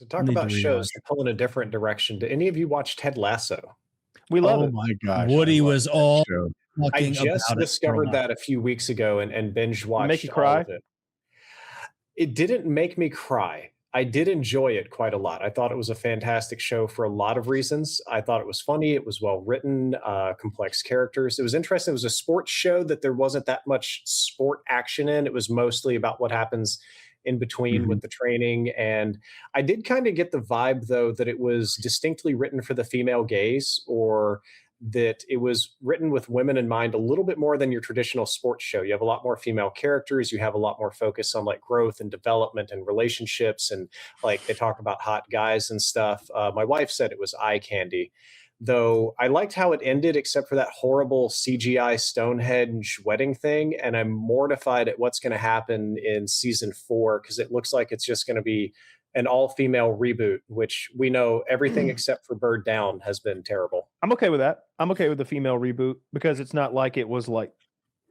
To talk about shows that pull in a different direction, do any of you watch Ted Lasso? We love it. Oh my gosh. Woody was all I talking just about discovered it. that a few weeks ago and binge watched Make you all cry? of it. It didn't make me cry. I did enjoy it quite a lot. I thought it was a fantastic show for a lot of reasons. I thought it was funny. It was well written, complex characters. It was interesting. It was a sports show that there wasn't that much sport action in. It was mostly about what happens in between with the training. And I did kind of get the vibe, though, that it was distinctly written for the female gaze, or that it was written with women in mind a little bit more than your traditional sports show. You have a lot more female characters. You have a lot more focus on like growth and development and relationships. And like they talk about hot guys and stuff. My wife said it was eye candy, though I liked how it ended, except for that horrible CGI Stonehenge wedding thing. And I'm mortified at what's going to happen in season 4, because it looks like it's just going to be an all-female reboot, which we know everything except for Bird Down has been terrible. I'm okay with that. I'm okay with the female reboot because it's not like it was like,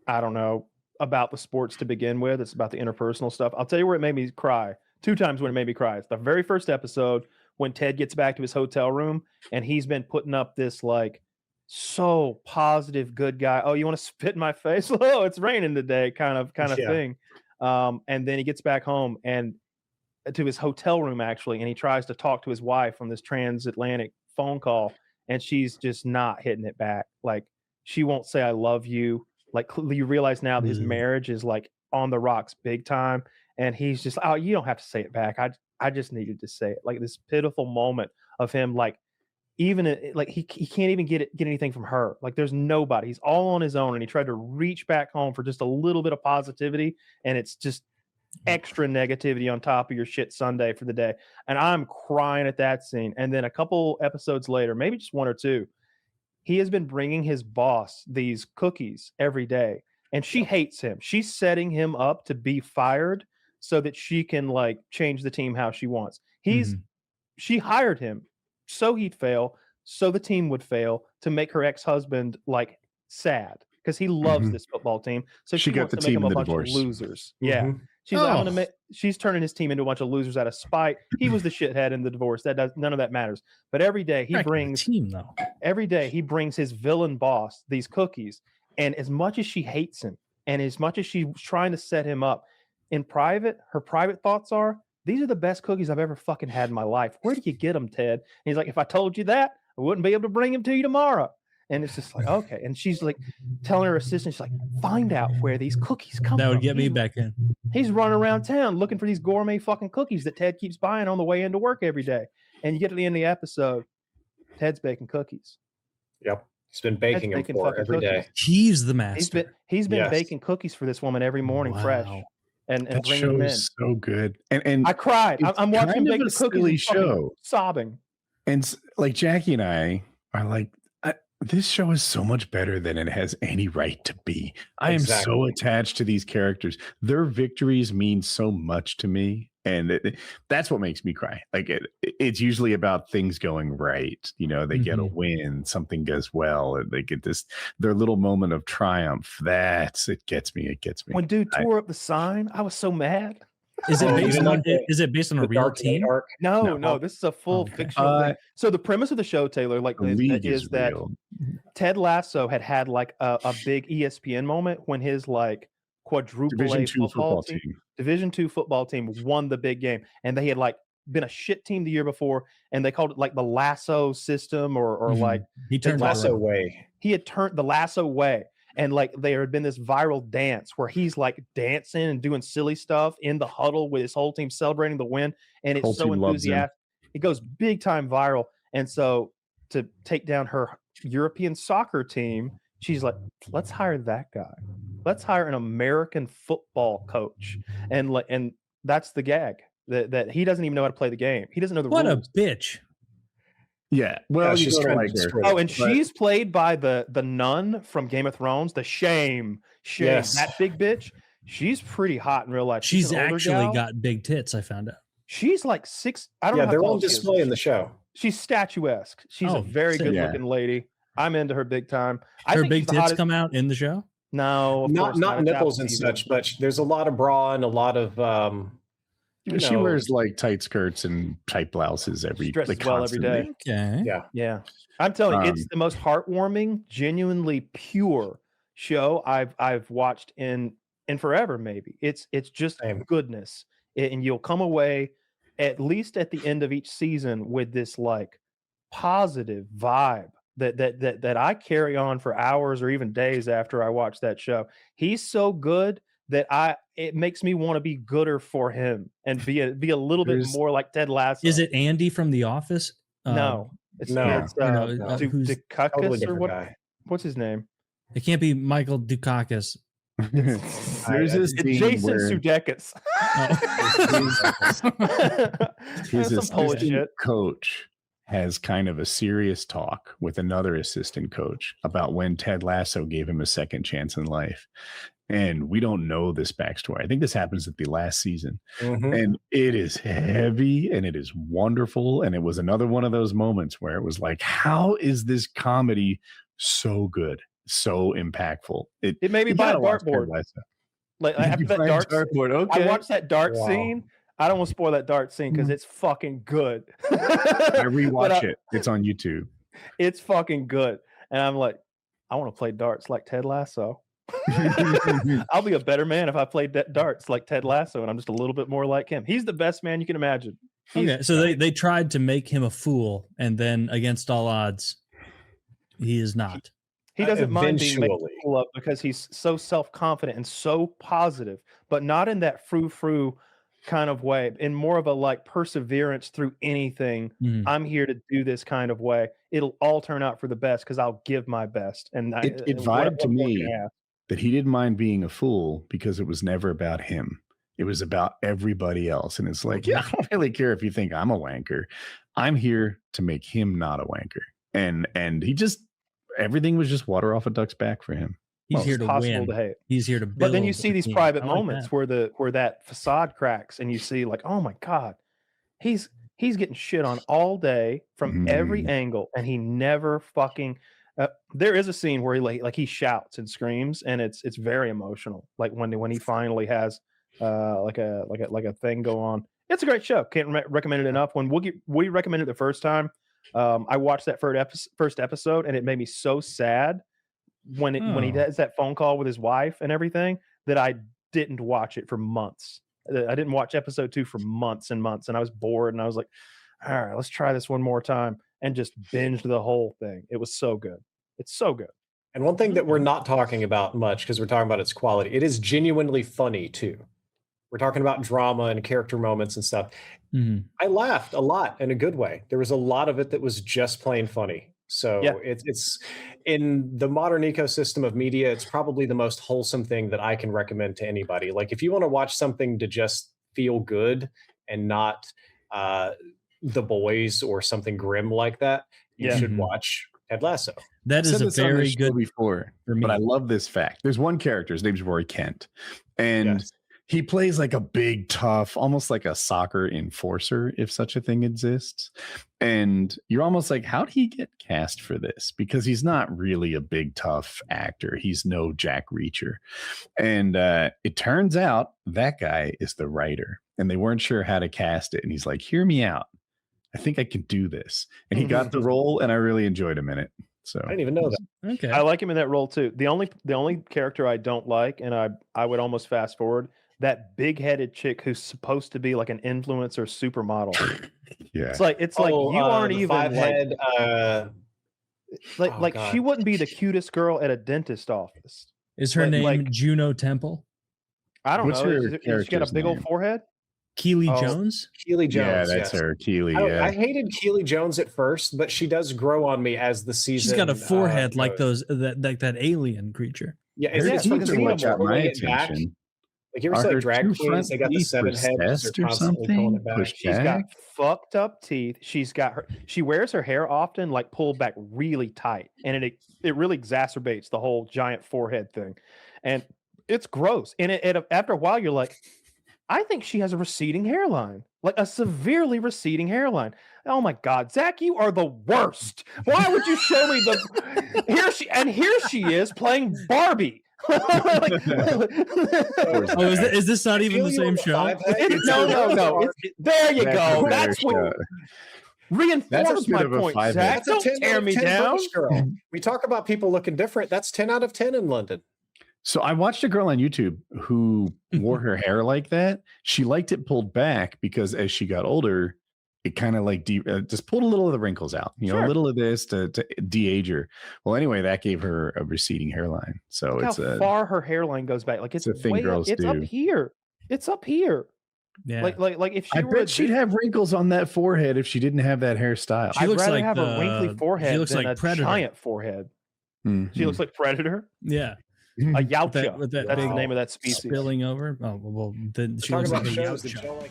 I don't know, about the sports to begin with. It's about the interpersonal stuff. I'll tell you where it made me cry. 2 times when it made me cry. It's the very first episode when Ted gets back to his hotel room and he's been putting up this like so positive, good guy. Oh, you want to spit in my face? Oh, it's raining today, kind of thing. And then he gets back home and to his hotel room actually, and he tries to talk to his wife on this transatlantic phone call, and she's just not hitting it back. Like she won't say I love you. Like you realize now that his marriage is like on the rocks big time, and he's just, oh, you don't have to say it back. I just needed to say it. Like this pitiful moment of him, like even like he can't even get anything from her. Like there's nobody. He's all on his own, and he tried to reach back home for just a little bit of positivity, and it's just extra negativity on top of your shit Sunday for the day. And I'm crying at that scene. And then a couple episodes later, maybe just 1 or 2, he has been bringing his boss these cookies every day, and she hates him. She's setting him up to be fired so that she can like change the team how she wants. She hired him so he'd fail, so the team would fail, to make her ex-husband like sad because he loves this football team. So she got wants the to make team him in a the bunch divorce. of losers. Yeah. She's like, she's turning his team into a bunch of losers out of spite. He was the shithead in the divorce. None of that matters. But every day he brings every day he brings his villain boss these cookies. And as much as she hates him, and as much as she's trying to set him up in private, her private thoughts are, these are the best cookies I've ever fucking had in my life. Where do you get them, Ted? And he's like, if I told you that, I wouldn't be able to bring them to you tomorrow. And it's just like, okay. And she's like telling her assistant, she's like, find out where these cookies come from. That would get me back in. He's running around town looking for these gourmet fucking cookies that Ted keeps buying on the way into work every day. And you get to the end of the episode, Ted's baking cookies. Yep. He's been baking them for every day. He's the master. He's been baking cookies for this woman every morning, fresh. And that bringing show them in. is so good. And I cried. I'm watching him bake the cookies and sobbing. And like Jackie and I are like, this show is so much better than it has any right to be. I am so attached to these characters. Their victories mean so much to me. And that's what makes me cry. Like it's usually about things going right. You know, they get a win, something goes well, and they get their little moment of triumph. It gets me. When dude tore up the sign, I was so mad. Is it based on a real team? No, this is a full fictional thing. So the premise of the show, Taylor, like is that Ted Lasso had like a big ESPN moment when his like quadruple Division A football team, Division II football team won the big game, and they had like been a shit team the year before, and they called it like the Lasso system or like he turned Lasso way. He had turned the Lasso way. And like there had been this viral dance where he's like dancing and doing silly stuff in the huddle with his whole team celebrating the win. And it's so enthusiastic. It goes big time viral. And so to take down her European soccer team, she's like, let's hire that guy. Let's hire an American football coach. And that's the gag that he doesn't even know how to play the game. He doesn't know the rules. What a bitch. Yeah, well, she's like her. Oh, and she's played by the nun from Game of Thrones, the Shame, yes. That big bitch. She's pretty hot in real life. She's actually got big tits, I found out. She's like 6. I don't know. Yeah, they're on display in the show. She's statuesque. She's a very good looking lady. I'm into her big time. Her big tits come out in the show? No, not nipples and such, but there's a lot of bra and a lot of She wears like tight skirts and tight blouses every dresses like well every day. Okay. Yeah. I'm telling you, it's the most heartwarming, genuinely pure show I've watched in forever. Maybe it's just goodness, and you'll come away at least at the end of each season with this like positive vibe that I carry on for hours or even days after I watch that show. He's so good that it makes me want to be gooder for him and be a little bit more like Ted Lasso. Is it Andy from The Office? No. It's who's Dukakis or what? Guy. What's his name? It can't be Michael Dukakis. There's this Jason Sudeikis. His assistant coach has kind of a serious talk with another assistant coach about when Ted Lasso gave him a second chance in life. And we don't know this backstory. I think this happens at the last season. And it is heavy and it is wonderful. And it was another one of those moments where it was like, how is this comedy so good, so impactful? It made me buy a dartboard. Like after that dartboard, okay. I watched that dart scene. I don't want to spoil that dart scene because it's fucking good. I rewatch it. It's on YouTube. It's fucking good. And I'm like, I want to play darts like Ted Lasso. I'll be a better man if I played darts like Ted Lasso and I'm just a little bit more like him. He's the best man you can imagine. So they tried to make him a fool, and then against all odds, he is not. He doesn't mind being made a fool of because he's so self-confident and so positive, but not in that frou-frou kind of way, in more of a like perseverance through anything. I'm here to do this kind of way. It'll all turn out for the best because I'll give my best. And it vibed to me that he didn't mind being a fool because it was never about him. It was about everybody else. And it's like, yeah, I don't really care if you think I'm a wanker. I'm here to make him not a wanker. And he just, everything was just water off a duck's back for him. He's here to win. He's here to build. But then you see these private moments where that facade cracks and you see like, oh my God, he's getting shit on all day from every angle and he never fucking there is a scene where he shouts and screams and it's very emotional. Like when he finally has like a thing go on. It's a great show. Can't recommend it enough. When we recommended it the first time, I watched that first episode and it made me so sad when he does that phone call with his wife and everything that I didn't watch it for months. I didn't watch episode 2 for months and months, and I was bored and I was like, all right, let's try this one more time, and just binged the whole thing. It was so good. It's so good. And one thing that we're not talking about much because we're talking about its quality, it is genuinely funny too. We're talking about drama and character moments and stuff. I laughed a lot in a good way. There was a lot of it that was just plain funny. So it's in the modern ecosystem of media, it's probably the most wholesome thing that I can recommend to anybody. Like if you want to watch something to just feel good and not The Boys or something grim like that, you should watch Ted Lasso. That is a very good before, but I love this fact. There's one character, his name's Roy Kent, and he plays like a big, tough, almost like a soccer enforcer, if such a thing exists. And you're almost like, how'd he get cast for this? Because he's not really a big, tough actor. He's no Jack Reacher. And it turns out that guy is the writer, and they weren't sure how to cast it. And he's like, hear me out. I think I can do this. And he got the role, and I really enjoyed him in it. So I didn't even know that. Okay. I like him in that role too. The only character I don't like, and I would almost fast forward, that big-headed chick who's supposed to be like an influencer supermodel. It's like you aren't even five-head, she wouldn't be the cutest girl at a dentist office. Is her name Juno Temple? I don't know. She got a big old forehead. Keely Jones? Keely Jones. Yeah, that's her. Keely. I hated Keely Jones at first, but she does grow on me as the season. She's got a forehead like that alien creature. Yeah, it's got my attention. Like you ever saw drag queens? They got the 7 heads. They're constantly pulling it back. She's got fucked up teeth. She wears her hair often like pulled back really tight, and it really exacerbates the whole giant forehead thing, and it's gross. And after a while, you're like, I think she has a receding hairline, like a severely receding hairline. Oh my God, Zach, you are the worst. Why would you show me here she is playing Barbie. Oh, is this not even the same show? No. There you go. That's what reinforced my point, Zach. Don't tear me down. Girl. We talk about people looking different. That's 10 out of 10 in London. So I watched a girl on YouTube who wore her hair like that. She liked it pulled back because as she got older, it kind of like just pulled a little of the wrinkles out, a little of this to de-age her. Well, anyway, that gave her a receding hairline. So look it's how far her hairline goes back. Like it's a thing girls do. It's up here. It's up here. Yeah. Like if she I bet she'd have wrinkles on that forehead if she didn't have that hairstyle. I'd rather have a wrinkly forehead than a Predator. Giant forehead. Mm-hmm. She looks like Predator. Yeah. A yautja. With that That's the name of that species. Spilling over. Oh well, then she looks like a yautja.